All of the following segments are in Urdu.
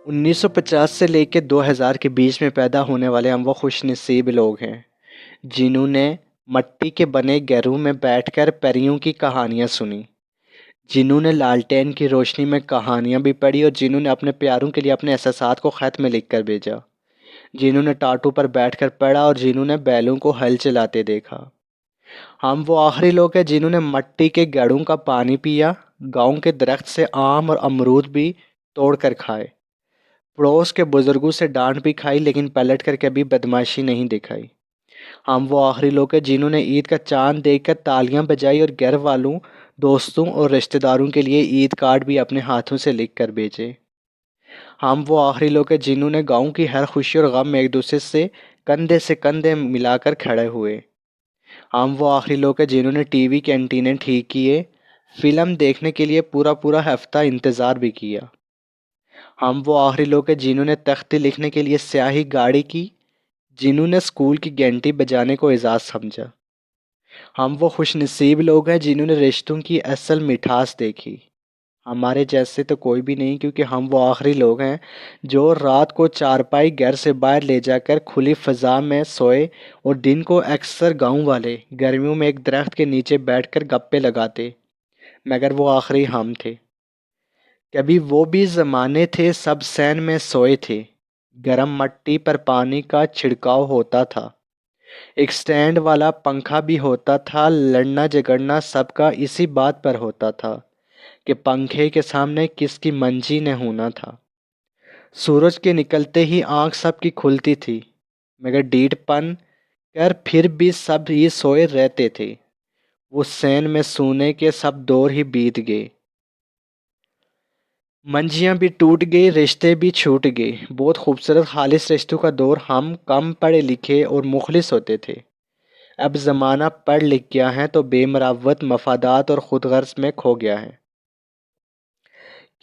1950 سے لے کے 2000 کے بیچ میں پیدا ہونے والے ہم وہ خوش نصیب لوگ ہیں جنہوں نے مٹی کے بنے گھروں میں بیٹھ کر پریوں کی کہانیاں سنی، جنہوں نے لالٹین کی روشنی میں کہانیاں بھی پڑھی اور جنہوں نے اپنے پیاروں کے لیے اپنے احساسات کو خط میں لکھ کر بھیجا، جنہوں نے ٹاٹو پر بیٹھ کر پڑھا اور جنہوں نے بیلوں کو ہل چلاتے دیکھا۔ ہم وہ آخری لوگ ہیں جنہوں نے مٹی کے گڑھوں کا پانی پیا، گاؤں کے درخت سے آم اور امرود بھی توڑ کر کھائے، پڑوس کے بزرگوں سے ڈانٹ بھی کھائی لیکن پلٹ کر کبھی بدمعاشی نہیں دکھائی۔ ہم وہ آخری لوگ ہیں جنہوں نے عید کا چاند دیکھ کر تالیاں بجائی اور گھر والوں، دوستوں اور رشتہ داروں کے لیے عید کارڈ بھی اپنے ہاتھوں سے لکھ کر بھیجے۔ ہم وہ آخری لوگ ہیں جنہوں نے گاؤں کی ہر خوشی اور غم میں ایک دوسرے سے کندھے ملا کر کھڑے ہوئے۔ ہم وہ آخری لوگ ہیں جنہوں نے ٹی وی کے اینٹینے ٹھیک کیے، فلم دیکھنے کے لیے پورا پورا ہفتہ انتظار بھی کیا۔ ہم وہ آخری لوگ ہیں جنہوں نے تختی لکھنے کے لیے سیاہی گاڑی کی، جنہوں نے اسکول کی گھنٹی بجانے کو اعزاز سمجھا۔ ہم وہ خوش نصیب لوگ ہیں جنہوں نے رشتوں کی اصل مٹھاس دیکھی۔ ہمارے جیسے تو کوئی بھی نہیں، کیونکہ ہم وہ آخری لوگ ہیں جو رات کو چارپائی گھر سے باہر لے جا کر کھلی فضا میں سوئے اور دن کو اکثر گاؤں والے گرمیوں میں ایک درخت کے نیچے بیٹھ کر گپے لگاتے، مگر وہ آخری ہم تھے۔ کبھی وہ بھی زمانے تھے سب سین میں سوئے تھے، گرم مٹی پر پانی کا چھڑکاؤ ہوتا تھا، ایک سٹینڈ والا پنکھا بھی ہوتا تھا، لڑنا جھگڑنا سب کا اسی بات پر ہوتا تھا کہ پنکھے کے سامنے کس کی منجی نے ہونا تھا۔ سورج کے نکلتے ہی آنکھ سب کی کھلتی تھی، مگر ڈیڑھ پن کر پھر بھی سب ہی سوئے رہتے تھے۔ وہ سین میں سونے کے سب دور ہی بیت گئے، منجیاں بھی ٹوٹ گئی، رشتے بھی چھوٹ گئے۔ بہت خوبصورت خالص رشتوں کا دور ہم کم پڑھے لکھے اور مخلص ہوتے تھے۔ اب زمانہ پڑھ لکھ گیا ہے تو بے مروت مفادات اور خود غرض میں کھو گیا ہے۔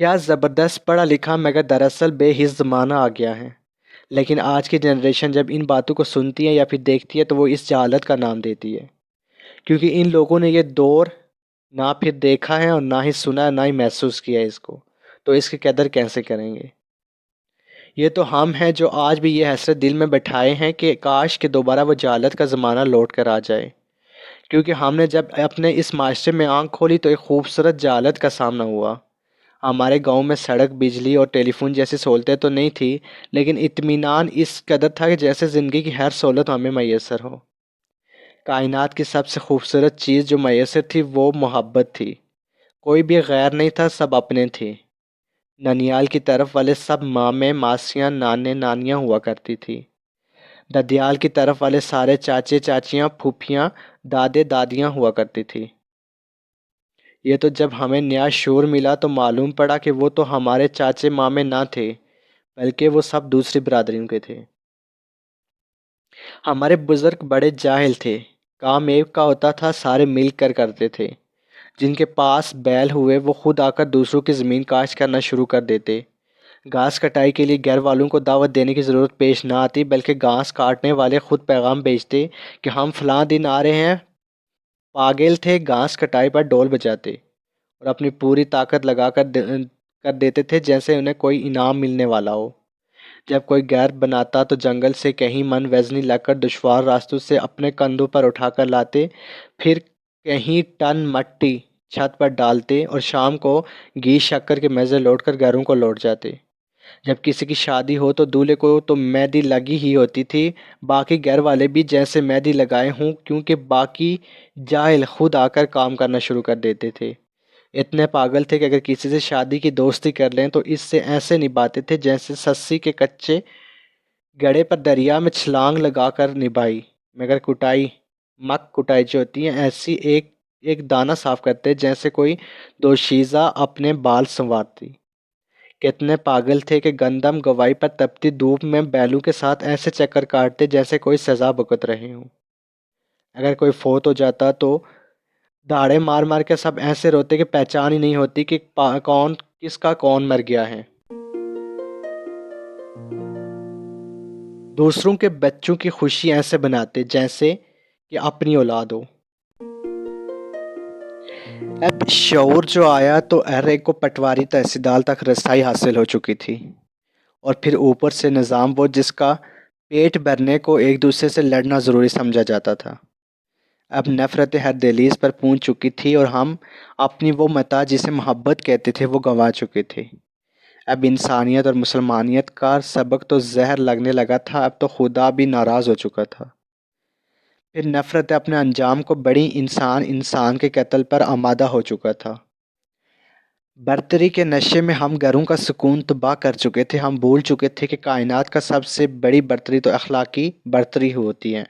کیا زبردست پڑھا لکھا مگر دراصل بے حس زمانہ آ گیا ہے۔ لیکن آج کی جنریشن جب ان باتوں کو سنتی ہے یا پھر دیکھتی ہے تو وہ اس جہالت کا نام دیتی ہے، کیونکہ ان لوگوں نے یہ دور نہ پھر دیکھا ہے اور نہ ہی سنا ہے، نہ ہی محسوس کیا ہے اس کو، تو اس کی قدر کیسے کریں گے؟ یہ تو ہم ہیں جو آج بھی یہ حسرت دل میں بٹھائے ہیں کہ کاش کہ دوبارہ وہ جہالت کا زمانہ لوٹ کر آ جائے، کیونکہ ہم نے جب اپنے اس معاشرے میں آنکھ کھولی تو ایک خوبصورت جہالت کا سامنا ہوا۔ ہمارے گاؤں میں سڑک، بجلی اور ٹیلی فون جیسی سہولتیں تو نہیں تھی، لیکن اطمینان اس قدر تھا کہ جیسے زندگی کی ہر سہولت ہمیں میسر ہو۔ کائنات کی سب سے خوبصورت چیز جو میسر تھی وہ محبت تھی۔ کوئی بھی غیر نہیں تھا، سب اپنے تھے۔ ننیال کی طرف والے سب مامے، ماسیاں، نانے، نانیاں ہوا کرتی تھی۔ ددیال کی طرف والے سارے چاچے، چاچیاں، پھوپھیاں، دادے، دادیاں ہوا کرتی تھی۔ یہ تو جب ہمیں نیا شعور ملا تو معلوم پڑا کہ وہ تو ہمارے چاچے مامے نہ تھے، بلکہ وہ سب دوسری برادریوں کے تھے۔ ہمارے بزرگ بڑے جاہل تھے، کام ایک کا ہوتا تھا، سارے مل کر کرتے تھے۔ جن کے پاس بیل ہوئے وہ خود آ کر دوسروں کی زمین کاشت کرنا شروع کر دیتے۔ گھاس کٹائی کے لیے گھر والوں کو دعوت دینے کی ضرورت پیش نہ آتی، بلکہ گھاس کاٹنے والے خود پیغام بھیجتے کہ ہم فلاں دن آ رہے ہیں۔ پاگل تھے، گھاس کٹائی پر ڈول بجاتے اور اپنی پوری طاقت لگا کر دیتے تھے جیسے انہیں کوئی انعام ملنے والا ہو۔ جب کوئی گھر بناتا تو جنگل سے کہیں من وزنی لکڑ دشوار راستوں سے اپنے کندھوں پر اٹھا کر لاتے، پھر کہیں ٹن مٹی چھت پر ڈالتے اور شام کو گھی شکر کے مزے لوٹ کر گھروں کو لوٹ جاتے۔ جب کسی کی شادی ہو تو دولہے کو تو مہندی لگی ہی ہوتی تھی، باقی گھر والے بھی جیسے مہندی لگائے ہوں، کیونکہ باقی جاہل خود آ کر کام کرنا شروع کر دیتے تھے۔ اتنے پاگل تھے کہ اگر کسی سے شادی کی دوستی کر لیں تو اس سے ایسے نبھاتے تھے جیسے سسی کے کچے گڑھے پر دریا میں چھلانگ لگا کر نبھائی، مگر کٹائی جو ہوتی ہے ایسی ایک دانہ صاف کرتے جیسے کوئی دوشیزہ اپنے بال سنوارتی۔ کتنے پاگل تھے کہ گندم گوائی پر تپتی دھوپ میں بیلوں کے ساتھ ایسے چکر کاٹتے جیسے کوئی سزا بھگت رہے ہوں۔ اگر کوئی فوت ہو جاتا تو دھاڑے مار مار کے سب ایسے روتے کہ پہچان ہی نہیں ہوتی کہ کس کا کون مر گیا ہے۔ دوسروں کے بچوں کی خوشی ایسے بناتے جیسے کہ اپنی اولاد ہو۔ اب شعور جو آیا تو ہر ایک کو پٹواری تحصیلدار تک رسائی حاصل ہو چکی تھی، اور پھر اوپر سے نظام وہ جس کا پیٹ بھرنے کو ایک دوسرے سے لڑنا ضروری سمجھا جاتا تھا۔ اب نفرتیں ہر دہلیز پر پہنچ چکی تھی اور ہم اپنی وہ متاع جسے محبت کہتے تھے وہ گنوا چکے تھے۔ اب انسانیت اور مسلمانیت کا سبق تو زہر لگنے لگا تھا، اب تو خدا بھی ناراض ہو چکا تھا۔ پھر نفرت اپنے انجام کو بڑی انسان کے قتل پر آمادہ ہو چکا تھا۔ برتری کے نشے میں ہم گھروں کا سکون تباہ کر چکے تھے، ہم بھول چکے تھے کہ کائنات کا سب سے بڑی برتری تو اخلاقی برتری ہوتی ہے۔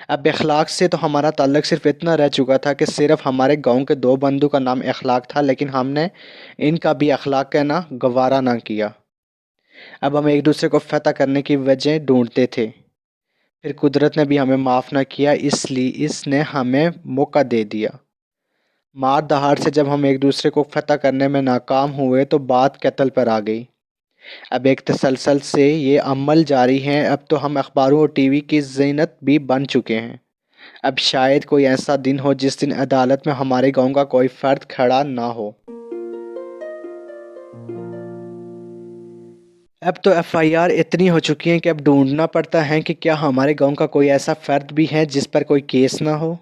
اب اخلاق سے تو ہمارا تعلق صرف اتنا رہ چکا تھا کہ صرف ہمارے گاؤں کے دو بندوں کا نام اخلاق تھا، لیکن ہم نے ان کا بھی اخلاق کہنا گوارا نہ کیا۔ اب ہم ایک دوسرے کو فتح کرنے کی وجہ ڈھونڈتے تھے، پھر قدرت نے بھی ہمیں معاف نہ کیا، اس لیے اس نے ہمیں موقع دے دیا۔ مار دہاڑ سے جب ہم ایک دوسرے کو فتح کرنے میں ناکام ہوئے تو بات قتل پر آ گئی۔ اب ایک تسلسل سے یہ عمل جاری ہے، اب تو ہم اخباروں اور ٹی وی کی زینت بھی بن چکے ہیں۔ اب شاید کوئی ایسا دن ہو جس دن عدالت میں ہمارے گاؤں کا کوئی فرد کھڑا نہ ہو۔ اب تو ایف آئی آر اتنی ہو چکی ہیں کہ اب ڈھونڈنا پڑتا ہے کہ کیا ہمارے گاؤں کا کوئی ایسا فرد بھی ہے جس پر کوئی کیس نہ ہو۔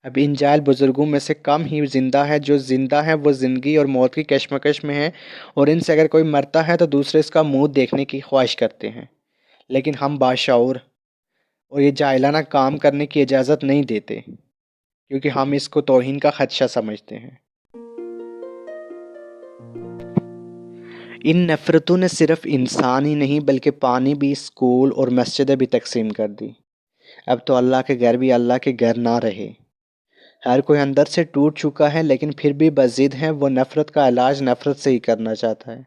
اب ان جاہل بزرگوں میں سے کم ہی زندہ ہے، جو زندہ ہیں وہ زندگی اور موت کی کشمکش میں ہیں، اور ان سے اگر کوئی مرتا ہے تو دوسرے اس کا منہ دیکھنے کی خواہش کرتے ہیں، لیکن ہم باشعور اور یہ جاہلانہ کام کرنے کی اجازت نہیں دیتے، کیونکہ ہم اس کو توہین کا خدشہ سمجھتے ہیں۔ ان نفرتوں نے صرف انسان ہی نہیں بلکہ پانی بھی، اسکول اور مسجدیں بھی تقسیم کر دی۔ اب تو اللہ کے گھر بھی اللہ کے گھر نہ رہے۔ ہر کوئی اندر سے ٹوٹ چکا ہے، لیکن پھر بھی بضد ہے، وہ نفرت کا علاج نفرت سے ہی کرنا چاہتا ہے۔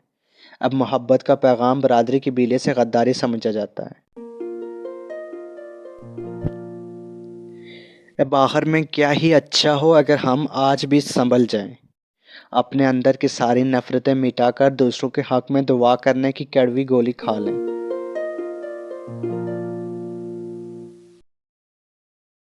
اب محبت کا پیغام برادری کی بیلے سے غداری سمجھا جاتا ہے۔ اب آخر میں کیا ہی اچھا ہو اگر ہم آج بھی سنبھل جائیں، اپنے اندر کی ساری نفرتیں مٹا کر دوسروں کے حق میں دعا کرنے کی کڑوی گولی کھا لیں۔